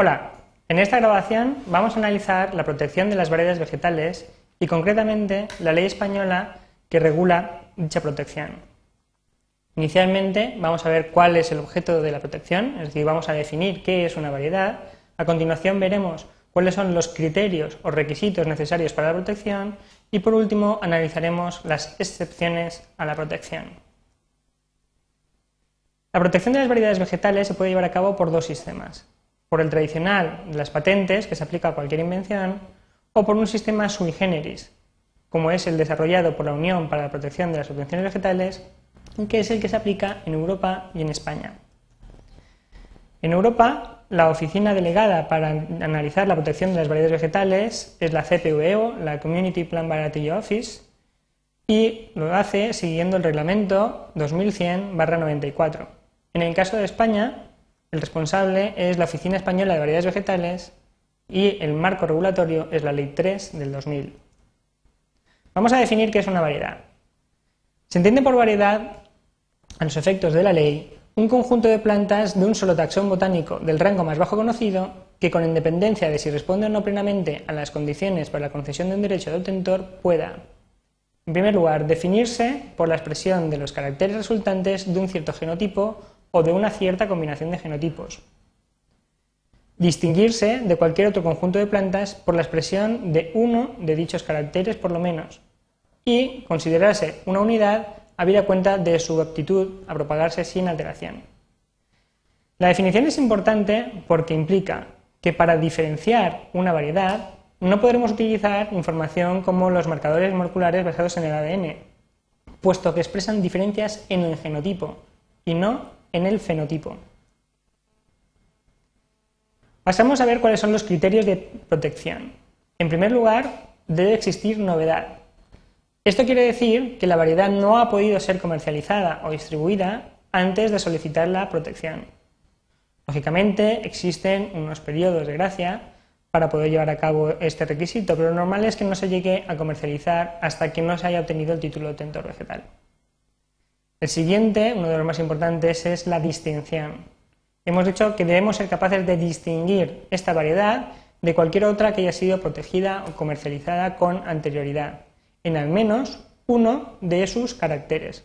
Hola, en esta grabación vamos a analizar la protección de las variedades vegetales y concretamente la ley española que regula dicha protección. Inicialmente vamos a ver cuál es el objeto de la protección, es decir, vamos a definir qué es una variedad. A continuación veremos cuáles son los criterios o requisitos necesarios para la protección y por último analizaremos las excepciones a la protección. La protección de las variedades vegetales se puede llevar a cabo por dos sistemas: por el tradicional de las patentes, que se aplica a cualquier invención, o por un sistema sui generis, como es el desarrollado por la Unión para la Protección de las Subvenciones Vegetales, que es el que se aplica en Europa y en España. En Europa, la oficina delegada para analizar la protección de las variedades vegetales es la CPVO, la Community Plant Variety Office, y lo hace siguiendo el reglamento 2100/94. En el caso de España, el responsable es la Oficina Española de Variedades Vegetales y el marco regulatorio es la Ley 3 del 2000. Vamos a definir qué es una variedad. Se entiende por variedad, a los efectos de la ley, un conjunto de plantas de un solo taxón botánico del rango más bajo conocido que, con independencia de si responde o no plenamente a las condiciones para la concesión de un derecho de autor, pueda, en primer lugar, definirse por la expresión de los caracteres resultantes de un cierto genotipo o de una cierta combinación de genotipos, distinguirse de cualquier otro conjunto de plantas por la expresión de uno de dichos caracteres por lo menos, y considerarse una unidad habida cuenta de su aptitud a propagarse sin alteración. La definición es importante porque implica que para diferenciar una variedad no podremos utilizar información como los marcadores moleculares basados en el ADN, puesto que expresan diferencias en el genotipo y no en el fenotipo. Pasamos a ver cuáles son los criterios de protección. En primer lugar, debe existir novedad. Esto quiere decir que la variedad no ha podido ser comercializada o distribuida antes de solicitar la protección. Lógicamente, existen unos periodos de gracia para poder llevar a cabo este requisito, pero lo normal es que no se llegue a comercializar hasta que no se haya obtenido el título de obtentor vegetal. El siguiente, uno de los más importantes, es la distinción. Hemos dicho que debemos ser capaces de distinguir esta variedad de cualquier otra que haya sido protegida o comercializada con anterioridad, en al menos uno de sus caracteres.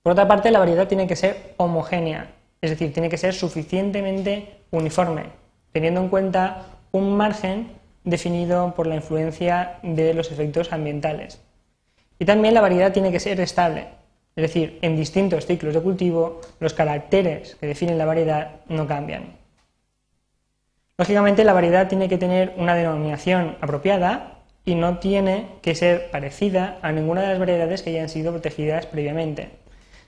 Por otra parte, la variedad tiene que ser homogénea, es decir, tiene que ser suficientemente uniforme, teniendo en cuenta un margen definido por la influencia de los efectos ambientales. Y también la variedad tiene que ser estable, es decir, en distintos ciclos de cultivo los caracteres que definen la variedad no cambian. Lógicamente, la variedad tiene que tener una denominación apropiada y no tiene que ser parecida a ninguna de las variedades que hayan sido protegidas previamente.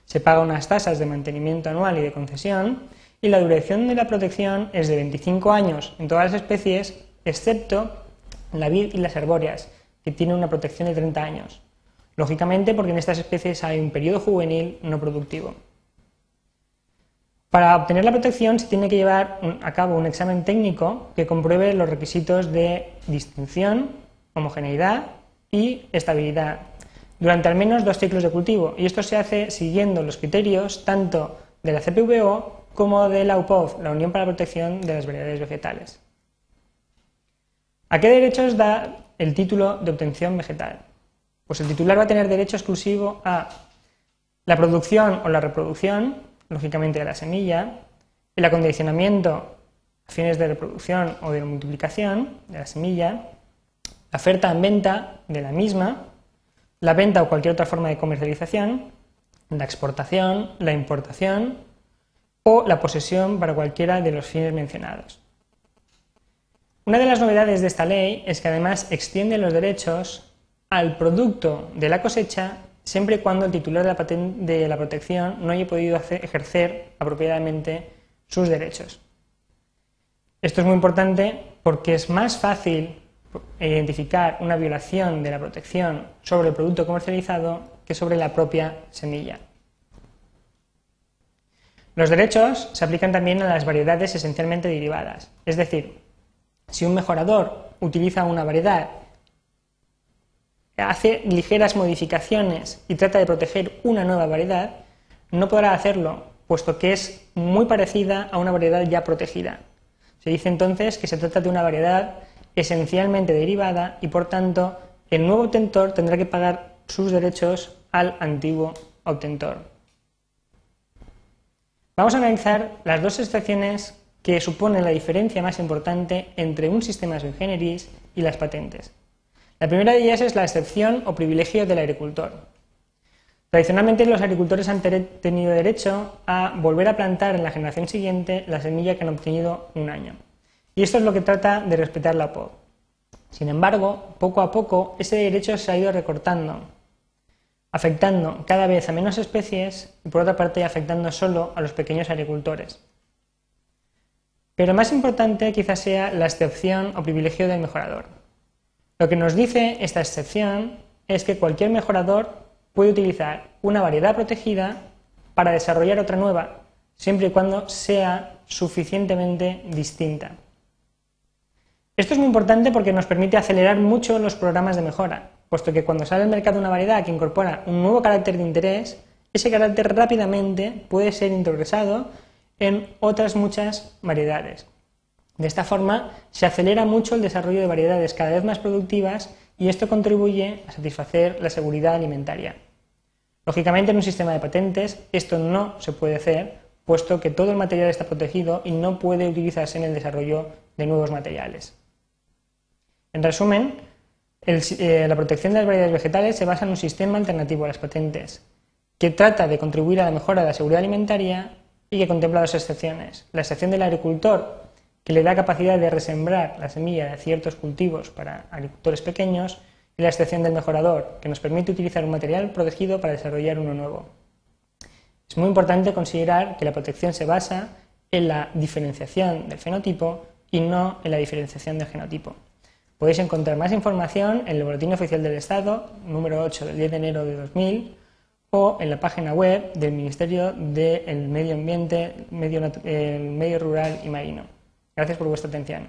Se pagan unas tasas de mantenimiento anual y de concesión, y la duración de la protección es de 25 años en todas las especies, excepto la vid y las arbóreas, que tienen una protección de 30 años. Lógicamente, porque en estas especies hay un periodo juvenil no productivo. Para obtener la protección se tiene que llevar a cabo un examen técnico que compruebe los requisitos de distinción, homogeneidad y estabilidad durante al menos 2 ciclos de cultivo, y esto se hace siguiendo los criterios tanto de la CPVO como de la UPOV, la Unión para la Protección de las Variedades Vegetales. ¿A qué derechos da el título de obtención vegetal? Pues el titular va a tener derecho exclusivo a la producción o la reproducción, lógicamente de la semilla, el acondicionamiento a fines de reproducción o de multiplicación de la semilla, la oferta en venta de la misma, la venta o cualquier otra forma de comercialización, la exportación, la importación o la posesión para cualquiera de los fines mencionados. Una de las novedades de esta ley es que además extiende los derechos al producto de la cosecha siempre y cuando el titular de la protección no haya podido ejercer apropiadamente sus derechos. Esto es muy importante porque es más fácil identificar una violación de la protección sobre el producto comercializado que sobre la propia semilla. Los derechos se aplican también a las variedades esencialmente derivadas, es decir, si un mejorador utiliza una variedad, hace ligeras modificaciones y trata de proteger una nueva variedad, no podrá hacerlo, puesto que es muy parecida a una variedad ya protegida. Se dice entonces que se trata de una variedad esencialmente derivada y, por tanto, el nuevo obtentor tendrá que pagar sus derechos al antiguo obtentor. Vamos a analizar las dos excepciones que suponen la diferencia más importante entre un sistema sui generis y las patentes. La primera de ellas es la excepción o privilegio del agricultor. Tradicionalmente los agricultores han tenido derecho a volver a plantar en la generación siguiente la semilla que han obtenido un año. Y esto es lo que trata de respetar la POC. Sin embargo, poco a poco ese derecho se ha ido recortando, afectando cada vez a menos especies y, por otra parte, afectando solo a los pequeños agricultores. Pero más importante quizás sea la excepción o privilegio del mejorador. Lo que nos dice esta excepción es que cualquier mejorador puede utilizar una variedad protegida para desarrollar otra nueva, siempre y cuando sea suficientemente distinta. Esto es muy importante porque nos permite acelerar mucho los programas de mejora, puesto que cuando sale al mercado una variedad que incorpora un nuevo carácter de interés, ese carácter rápidamente puede ser introgresado en otras muchas variedades. De esta forma, se acelera mucho el desarrollo de variedades cada vez más productivas y esto contribuye a satisfacer la seguridad alimentaria. Lógicamente, en un sistema de patentes esto no se puede hacer, puesto que todo el material está protegido y no puede utilizarse en el desarrollo de nuevos materiales. En resumen, la protección de las variedades vegetales se basa en un sistema alternativo a las patentes, que trata de contribuir a la mejora de la seguridad alimentaria y que contempla dos excepciones. La excepción del agricultor, que le da capacidad de resembrar la semilla de ciertos cultivos para agricultores pequeños, y la excepción del mejorador, que nos permite utilizar un material protegido para desarrollar uno nuevo. Es muy importante considerar que la protección se basa en la diferenciación del fenotipo y no en la diferenciación del genotipo. Podéis encontrar más información en el Boletín Oficial del Estado, número 8 del 10 de enero de 2000, o en la página web del Ministerio del Medio Ambiente, Medio Rural y Marino. Gracias por vuestra atención.